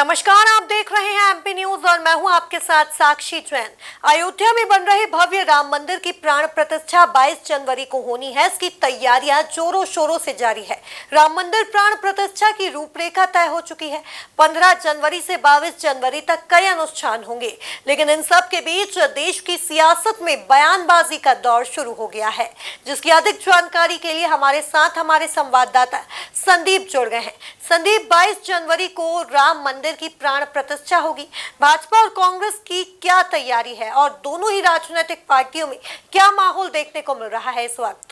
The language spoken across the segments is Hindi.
नमस्कार, आप देख रहे हैं एमपी न्यूज और मैं हूं आपके साथ साक्षी जैन। अयोध्या में बन रहे भव्य राम मंदिर की प्राण प्रतिष्ठा 22 जनवरी को होनी है। इसकी तैयारियां जोरों शोरों से जारी है। राम मंदिर प्राण प्रतिष्ठा की रूपरेखा तय हो चुकी है। 15 जनवरी से 22 जनवरी तक कई अनुष्ठान होंगे, लेकिन इन सब के बीच देश की सियासत में बयानबाजी का दौर शुरू हो गया है, जिसकी अधिक जानकारी के लिए हमारे साथ हमारे संवाददाता संदीप जुड़ गए हैं। संदीप, 22 जनवरी को राम मंदिर की प्राण प्रतिष्ठा होगी। भाजपा और कांग्रेस की क्या तैयारी है और दोनों ही राजनीतिक पार्टियों में क्या माहौल देखने को मिल रहा है इस वक्त?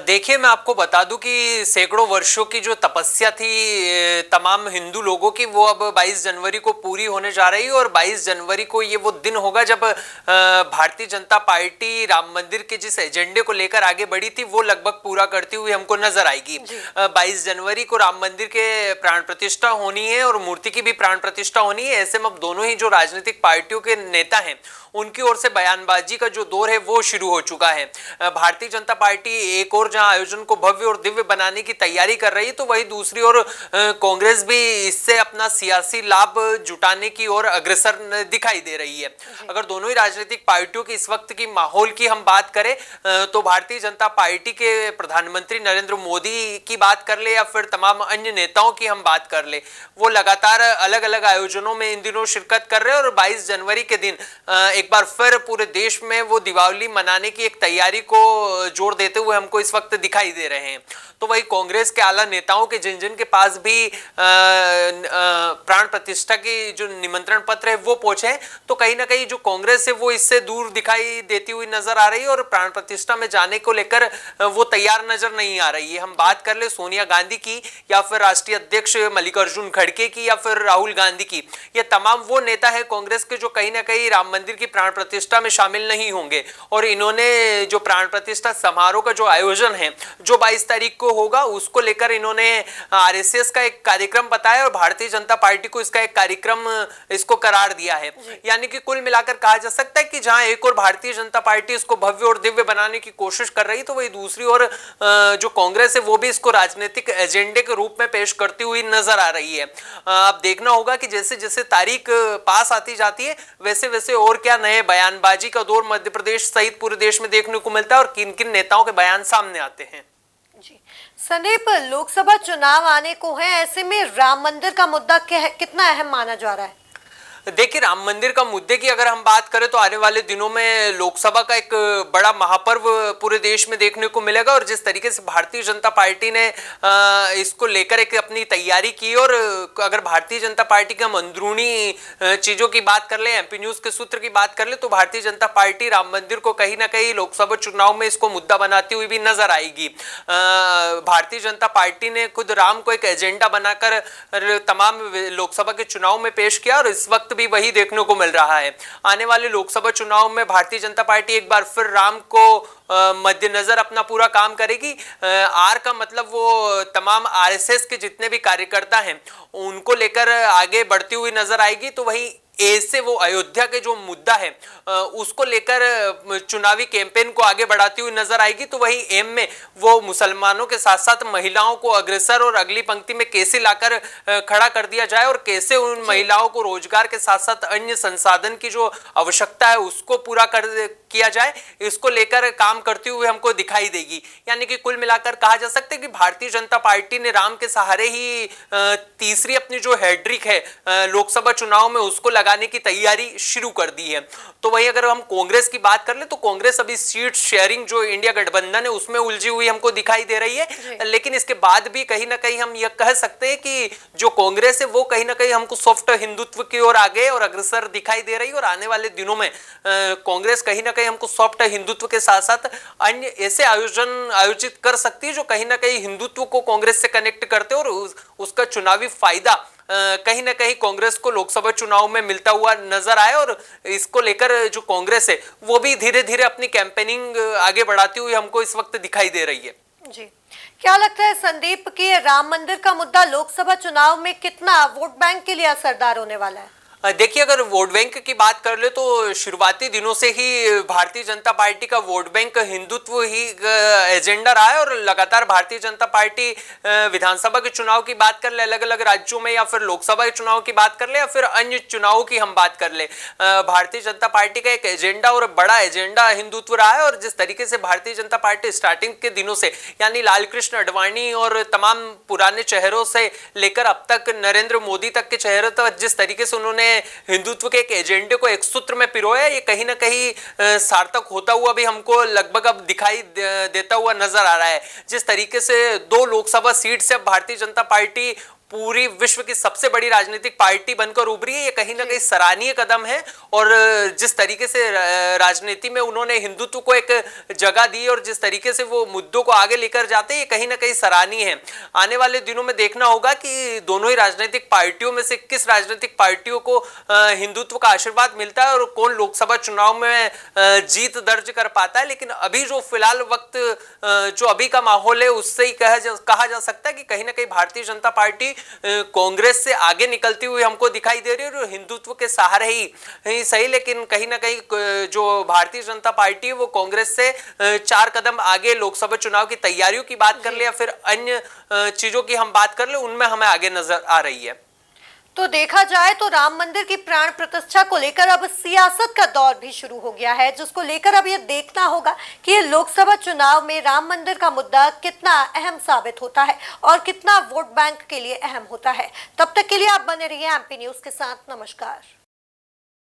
देखिए, मैं आपको बता दूं कि सैकड़ों वर्षों की जो तपस्या थी तमाम हिंदू लोगों की, वो अब 22 जनवरी को पूरी होने जा रही है। और 22 जनवरी को ये वो दिन होगा जब भारतीय जनता पार्टी राम मंदिर के जिस एजेंडे को लेकर आगे बढ़ी थी वो लगभग पूरा करती हुई हमको नजर आएगी। 22 जनवरी को राम मंदिर के प्राण प्रतिष्ठा होनी है और मूर्ति की भी प्राण प्रतिष्ठा होनी है। ऐसे में अब दोनों ही जो राजनीतिक पार्टियों के नेता हैं उनकी ओर से बयानबाजी का जो दौर है वो शुरू हो चुका है। भारतीय जनता पार्टी एक और जहां आयोजन को भव्य और दिव्य बनाने की तैयारी कर रही है, तो वही दूसरी ओर कांग्रेस भी इससे अपना सियासी लाभ जुटाने की ओर अग्रसर दिखाई दे रही है। अगर दोनों ही राजनीतिक पार्टियों की इस वक्त की माहौल की हम बात करें तो भारतीय जनता पार्टी के प्रधानमंत्री नरेंद्र मोदी की बात कर ले या फिर तमाम अन्य नेताओं की हम बात कर ले, वो लगातार अलग अलग आयोजनों में इन दिनों शिरकत कर रहे हैं। और 22 जनवरी के दिन एक बार फिर पूरे देश में वो दीपावली मनाने की एक तैयारी को जोर देते हुए हमको इस वक्त दिखाई दे रहे हैं। तो वही कांग्रेस के आला नेताओं के जिन जिन के पास भी प्राण प्रतिष्ठा की जो निमंत्रण पत्र है वो पहुंचे, तो कहीं ना कहीं जो कांग्रेस है वो इससे दूर दिखाई देती हुई नजर आ रही है और प्राण प्रतिष्ठा में जाने को लेकर वो तैयार नजर नहीं आ रही है। हम बात कर ले सोनिया गांधी की या फिर राष्ट्रीय अध्यक्ष मल्लिकार्जुन खड़गे की या फिर राहुल गांधी की, ये तमाम वो नेता है कांग्रेस के जो कहीं ना कहीं राम मंदिर की प्राण प्रतिष्ठा में शामिल नहीं होंगे। और इन्होंने जो प्राण प्रतिष्ठा समारोह का जो आयोजन है जो 22 तारीख को होगा, उसको लेकर इन्होंने आरएसएस का एक कार्यक्रम बताया और भारतीय जनता पार्टी को इसका एक कार्यक्रम इसको करार दिया है। यानी कि कुल मिलाकर कहा जा सकता है कि जहां एक और भारतीय जनता पार्टी इसको भव्य और दिव्य बनाने की कोशिश कर रही, तो वही दूसरी ओर जो कांग्रेस है वो भी इसको राजनीतिक एजेंडे के रूप में पेश करती हुई नजर आ रही है। अब देखना होगा कि जैसे जैसे तारीख पास आती जाती है वैसे वैसे और क्या नए बयानबाजी का दौर मध्य प्रदेश सहित पूरे देश में देखने को मिलता है और किन किन नेताओं के बयान सामने आते हैं। जी संदीप, लोकसभा चुनाव आने को है, ऐसे में राम मंदिर का मुद्दा कितना अहम माना जा रहा है? देखिए, राम मंदिर का मुद्दे की अगर हम बात करें तो आने वाले दिनों में लोकसभा का एक बड़ा महापर्व पूरे देश में देखने को मिलेगा। और जिस तरीके से भारतीय जनता पार्टी ने इसको लेकर एक अपनी तैयारी की, और अगर भारतीय जनता पार्टी के हम अंदरूनी चीजों की बात कर ले, एमपी न्यूज के सूत्र की बात कर ले, तो भारतीय जनता पार्टी राम मंदिर को कहीं ना कहीं लोकसभा चुनाव में इसको मुद्दा बनाती हुई भी नजर आएगी। भारतीय जनता पार्टी ने खुद राम को एक एजेंडा बनाकर तमाम लोकसभा के चुनाव में पेश किया और इस वक्त भी वही देखने को मिल रहा है। आने वाले लोकसभा चुनाव में भारतीय जनता पार्टी एक बार फिर राम को मद्देनजर अपना पूरा काम करेगी। आर का मतलब वो तमाम आरएसएस के जितने भी कार्यकर्ता हैं उनको लेकर आगे बढ़ती हुई नजर आएगी। तो वही ऐसे वो अयोध्या के जो मुद्दा है उसको लेकर चुनावी कैंपेन को आगे बढ़ाती हुई नजर आएगी। तो वही एम में वो मुसलमानों के साथ साथ महिलाओं को अग्रसर और अगली पंक्ति में कैसे लाकर खड़ा कर दिया जाए और कैसे उन महिलाओं को रोजगार के साथ साथ अन्य संसाधन की जो आवश्यकता है उसको पूरा किया जाए, इसको लेकर काम करती हुई हमको दिखाई देगी। यानी कि कुल मिलाकर कहा जा सकता है कि भारतीय जनता पार्टी ने राम के सहारे ही तीसरी अपनी जो हैट्रिक है लोकसभा चुनाव में उसको लगाने की तैयारी शुरू कर दी है। तो वही अगर हम कांग्रेस की बात कर ले तो कांग्रेस अभी सीट शेयरिंग जो इंडिया गठबंधन है उसमें उलझी हुई हमको दिखाई दे रही है। लेकिन इसके बाद भी कहीं ना कहीं हम यह कह सकते हैं कि जो कांग्रेस है वो कहीं ना कहीं हमको सॉफ्ट हिंदुत्व की ओर आगे और अग्रसर दिखाई दे रही है। और आने वाले दिनों में कांग्रेस कहीं ना कहीं हमको सॉफ्ट हिंदुत्व के साथ साथ अन्य ऐसे आयोजन आयोजित कर सकती है जो कहीं ना कहीं हिंदुत्व को कांग्रेस से कनेक्ट करते और उसका चुनावी फायदा कहीं ना कहीं कांग्रेस को लोकसभा चुनाव में मिलता हुआ नजर आए। और इसको लेकर जो कांग्रेस है वो भी धीरे धीरे अपनी कैंपेनिंग आगे बढ़ाती हुई हमको इस वक्त दिखाई दे रही है। जी, क्या लगता है संदीप कि राम मंदिर का मुद्दा लोकसभा चुनाव में कितना वोट बैंक के लिए असरदार होने वाला है? देखिए, अगर वोट बैंक की बात कर ले तो शुरुआती दिनों से ही भारतीय जनता पार्टी का वोट बैंक हिंदुत्व ही एजेंडा रहा है और लगातार भारतीय जनता पार्टी विधानसभा के चुनाव की बात कर ले, अलग अलग राज्यों में, या फिर लोकसभा के चुनाव की बात कर ले, या फिर अन्य चुनावों की हम बात कर ले, भारतीय जनता पार्टी का एक एजेंडा और बड़ा एजेंडा हिंदुत्व रहा है। और जिस तरीके से भारतीय जनता पार्टी स्टार्टिंग के दिनों से, यानी लालकृष्ण आडवाणी और तमाम पुराने चेहरों से लेकर अब तक नरेंद्र मोदी तक के चेहरों तक, जिस तरीके से उन्होंने हिंदुत्व के एक एजेंडे को एक सूत्र में पिरोया, ये कहीं ना कहीं सार्थक होता हुआ भी हमको लगभग अब दिखाई देता हुआ नजर आ रहा है। जिस तरीके से 2 लोकसभा सीट से अब भारतीय जनता पार्टी पूरी विश्व की सबसे बड़ी राजनीतिक पार्टी बनकर उभरी है, ये कहीं ना कहीं सराहनीय कदम है। और जिस तरीके से राजनीति में उन्होंने हिंदुत्व को एक जगह दी और जिस तरीके से वो मुद्दों को आगे लेकर जाते हैं, ये कहीं ना कहीं सराहनीय है। आने वाले दिनों में देखना होगा कि दोनों ही राजनीतिक पार्टियों में से किस राजनीतिक पार्टियों को हिंदुत्व का आशीर्वाद मिलता है और कौन लोकसभा चुनाव में जीत दर्ज कर पाता है। लेकिन अभी जो फिलहाल वक्त जो अभी का माहौल है, उससे ही कहा जा सकता है कि कहीं ना कहीं भारतीय जनता पार्टी कांग्रेस से आगे निकलती हुई हमको दिखाई दे रही है। और हिंदुत्व के सहारे ही सही, लेकिन कहीं ना कहीं जो भारतीय जनता पार्टी है वो कांग्रेस से 4 कदम आगे लोकसभा चुनाव की तैयारियों की बात कर ले या फिर अन्य चीजों की हम बात कर ले, उनमें हमें आगे नजर आ रही है। तो देखा जाए तो राम मंदिर की प्राण प्रतिष्ठा को लेकर अब सियासत का दौर भी शुरू हो गया है, जिसको लेकर अब ये देखना होगा कि ये लोकसभा चुनाव में राम मंदिर का मुद्दा कितना अहम साबित होता है और कितना वोट बैंक के लिए अहम होता है। तब तक के लिए आप बने रहिए एमपी न्यूज के साथ। नमस्कार।